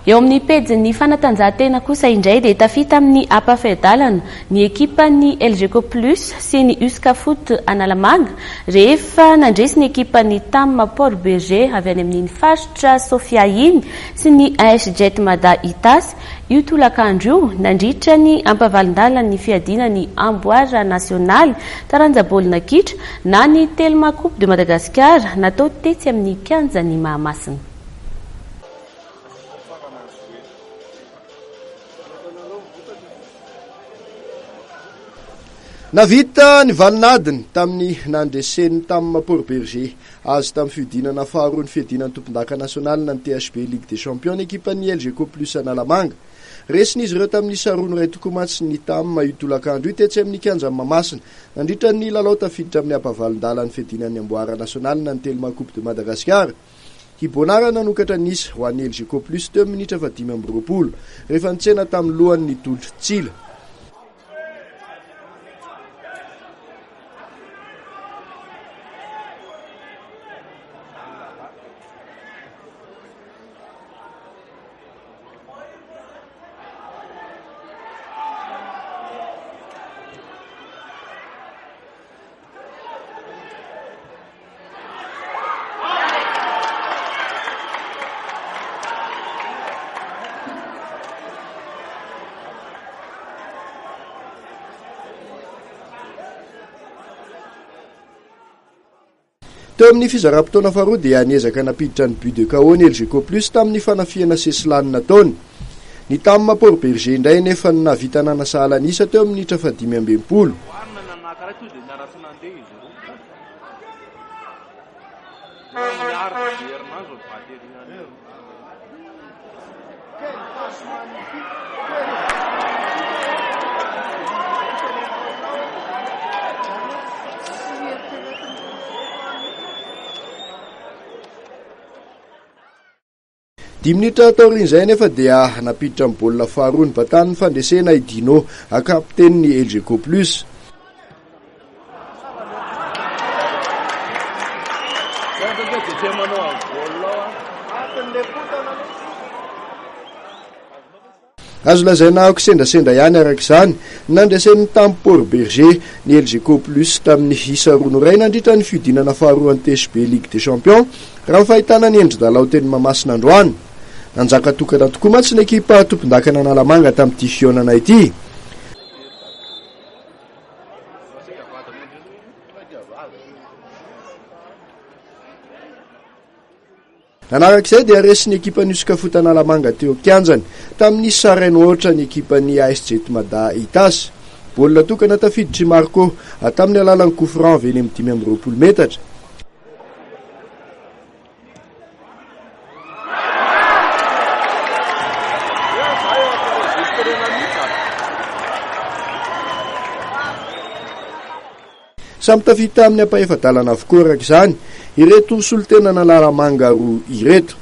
Eo amin'ny pejy ny fanatanjahantena kosa indray dia tafita amin'ny ampafedalana ny ekipan'ny LGK Plus sy ny USK Foot Analamanga rehefa nandresy ny ekipan'ny TAM Port Berger avy any amin'ny faritra Sofia iny sy ny AS Jet Mada Itas. Io tolakandro io nandritra ny ampavalindalana ny fiadina ny amboara nasionaly taranja baolina kitra na ny Telma Coupe de Madagascar natao tetsy amin'ny kianja ny Mahamasina. Navita ny valinadiny tamin'ny nandresen'ny tamin'ny Port Berger azy tamin'ny fiodinana faharoa ny fiadinan'ny tompon-daka nasionaly na ny THB Ligue des Champions ny ekipan'ny LGK Plus Analamanga. Resin'izy ireo tamin'ny saroa ray tokomatsy ny tamin'ny io tolakandro io tetsy amin'ny kianja Mahamasina. Nandritra ny lalao tafiditra amin'ny ampavalindalana ny fiadinan'ny amboara nasionaly na ny Telma Coupe de Madagascar. Hibonara nanokatra nisy ho an'ny LGK Plus 2 minitra fa 5:20 rehefa nitsena tamin'ny lohan'ny tolotry Tsila. Teo amin'ny fizara-potoana faharoa dia niezaka napiditra ny but de KO ny LGK Plus tamin'ny fanafiana sesilany nataony. Ny tamin'ny Port Berger indray nefa navita nanasala nisa teo amin'ny minitra fa 5:20. Minitra taorin'izay nefa dia napiditra amin'ny baolina faharoa ny batan'ny fandresena Idino kapten'ny LGK Plus. Azo lazaina ako sendasenda ihany arak'izany nandresen'ny tamin'ny Port Berger ny LGK Plus tamin'ny isa roa ray nandritra ny fiodinana faharoa ny THB Ligue des Champions raha fahitana ny endri-dalao teny Mahamasina androany. Nanjaka tokana tokoa matsy ny ekipa tompon-daka Analamanga tamin'ity fionana ity. Nanarak'izay dia resin'ny ekipan'ny USK Foot Analamanga teo kianjany tamin'ny sarainy ohatra ny ekipan'ny AS Jet Mada Itas. Baolina tokana tafiditry Marco tamin'ny alalan'ny coup franc avy eny amin'ny 5:20 metatra. Samy tafita amin'ny ampaefadalana avokoa arak'izany ireto solotena Analamanga roa ireto.